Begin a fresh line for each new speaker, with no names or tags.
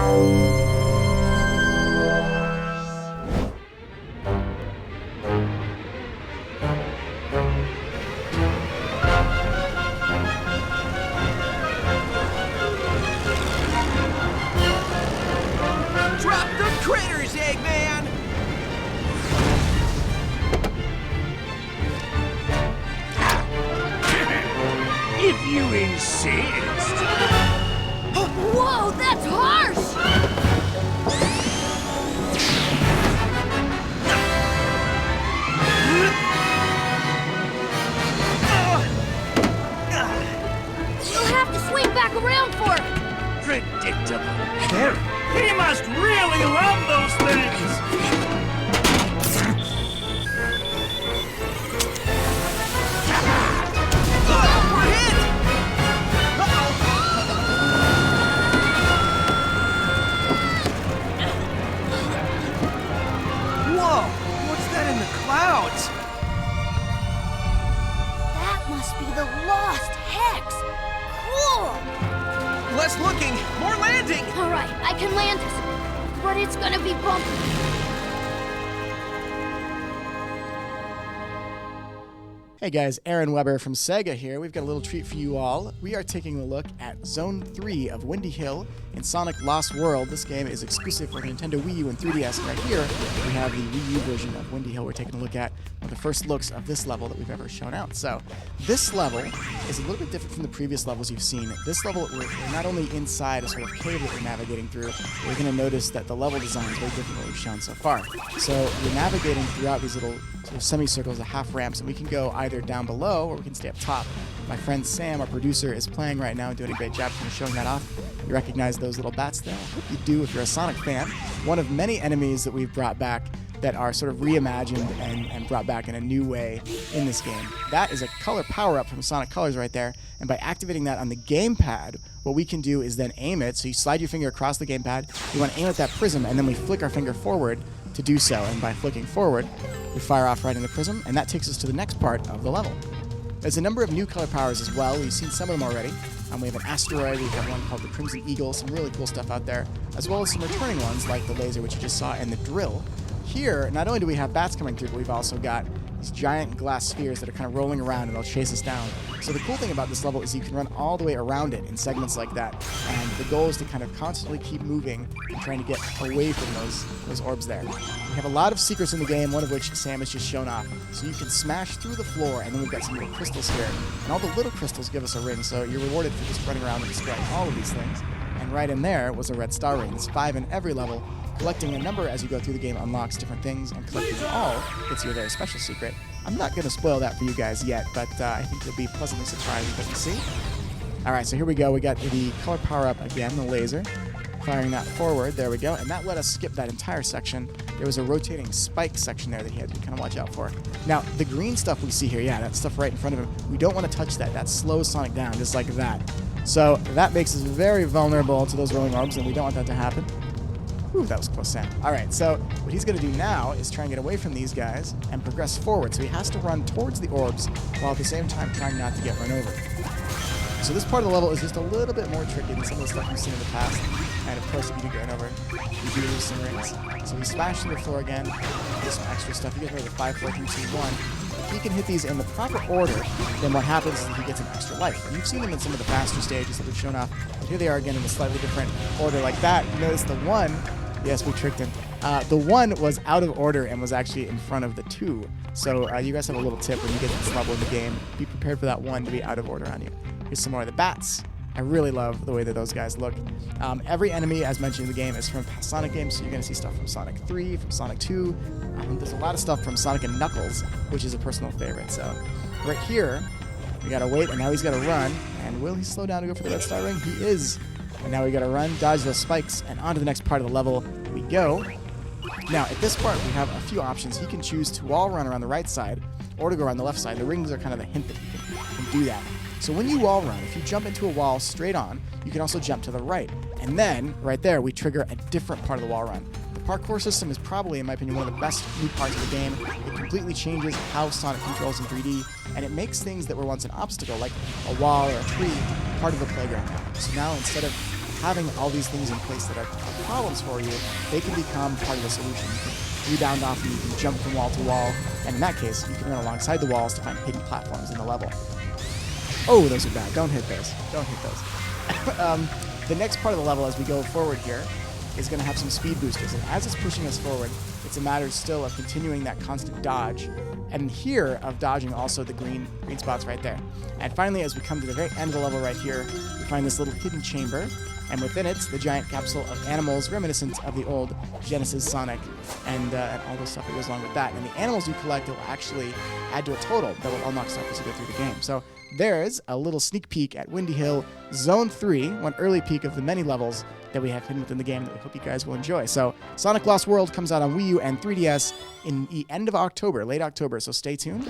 Drop the critters, Eggman!
If you insist.
Whoa, that's harsh! You'll have to swing back around for it!
Predictable. He must really love those things!
We're hit! Whoa! What's that in the clouds?
That must be the Lost Hex! Cool!
Less looking, more landing!
Alright, I can land it, but it's gonna be bumpy.
Hey guys, Aaron Weber from Sega here. We've got a little treat for you all. We are taking a look at Zone 3 of Windy Hill in Sonic Lost World. This game is exclusive for Nintendo Wii U and 3DS. Right here, we have the Wii U version of Windy Hill. We're taking a look at one of the first looks of this level that we've ever shown out. So, this level is a little bit different from the previous levels you've seen. This level, we're not only inside a sort of cave that we're navigating through, we're going to notice that the level design is very different from what we've shown so far. So, we're navigating throughout these little sort of semicircles, the half ramps, and we can go either down below or we can stay up top. My friend Sam, our producer, is playing right now and doing a great job kind of showing that off. You recognize those little bats there? I hope you do if you're a Sonic fan. One of many enemies that we've brought back that are sort of reimagined and brought back in a new way in this game. That is a color power-up from Sonic Colors right there, and by activating that on the gamepad, what we can do is then aim it. So you slide your finger across the gamepad, you want to aim at that prism, and then we flick our finger forward to do so, and by flicking forward, we fire off right in the prism, and that takes us to the next part of the level. There's a number of new color powers as well. We've seen some of them already. We have an asteroid, we have one called the Crimson Eagle, some really cool stuff out there, as well as some returning ones like the laser, which you just saw, and the drill. Here, not only do we have bats coming through, but we've also got these giant glass spheres that are kind of rolling around and they'll chase us down. So the cool thing about this level is you can run all the way around it in segments like that. And the goal is to kind of constantly keep moving and trying to get away from those orbs there. We have a lot of secrets in the game, one of which Sam has just shown off. So you can smash through the floor, and then we've got some little crystals here. And all the little crystals give us a ring, so you're rewarded for just running around and destroying all of these things. And right in there was a red star ring. There's 5 in every level. Collecting a number as you go through the game unlocks different things, and collecting them all gets you a very special secret. I'm not going to spoil that for you guys yet, but I think you'll be pleasantly surprised with what you see. Alright, so here we go. We got the color power-up again, the laser. Firing that forward, there we go, and that let us skip that entire section. There was a rotating spike section there that he had to kind of watch out for. Now, the green stuff we see here, yeah, that stuff right in front of him, we don't want to touch that. That slows Sonic down, just like that. So that makes us very vulnerable to those rolling orbs, and we don't want that to happen. Ooh, that was close, Sam. All right, so what he's going to do now is try and get away from these guys and progress forward. So he has to run towards the orbs while at the same time trying not to get run over. So this part of the level is just a little bit more tricky than some of the stuff you've seen in the past. And of course, if you do get run over, you do lose some rings. So we smash through the floor again. There's some extra stuff. You get rid of the 5, 4, 3, 2, 1. If he can hit these in the proper order, then what happens is he gets an extra life. And you've seen them in some of the faster stages that we've shown off. But here they are again in a slightly different order like that. You notice the 1, yes, we tricked him. The 1 was out of order and was actually in front of the 2. So you guys have a little tip when you get to this level in the game. Be prepared for that 1 to be out of order on you. Here's some more of the bats. I really love the way that those guys look. Every enemy, as mentioned in the game, is from past Sonic games, so you're going to see stuff from Sonic 3, from Sonic 2. There's a lot of stuff from Sonic and Knuckles, which is a personal favorite. So right here, we got to wait, and now he's got to run. And will he slow down to go for the red star ring? He is. And now we got to run, dodge those spikes, and on to the next part of the level we go. Now, at this part, we have a few options. He can choose to wall run around the right side or to go around the left side. The rings are kind of the hint that he can do that. So when you wall run, if you jump into a wall straight on, you can also jump to the right. And then, right there, we trigger a different part of the wall run. The parkour system is probably, in my opinion, one of the best new parts of the game. It completely changes how Sonic controls in 3D, and it makes things that were once an obstacle, like a wall or a tree, part of the playground now. So now, instead of having all these things in place that are problems for you, they can become part of the solution. You can rebound off them, you can jump from wall to wall, and in that case, you can run alongside the walls to find hidden platforms in the level. Oh, those are bad. Don't hit those. Don't hit those. The next part of the level as we go forward here is going to have some speed boosters, and as it's pushing us forward, it's a matter still of continuing that constant dodge, and here of dodging also the green spots right there. And finally, as we come to the very end of the level right here, we find this little hidden chamber, and within it, the giant capsule of animals reminiscent of the old Genesis Sonic and all the stuff that goes along with that. And the animals you collect will actually add to a total that will unlock stuff as you go through the game. So there's a little sneak peek at Windy Hill Zone 3, one early peek of the many levels that we have hidden within the game that we hope you guys will enjoy. So Sonic Lost World comes out on Wii U and 3DS in the end of October, late October, so stay tuned.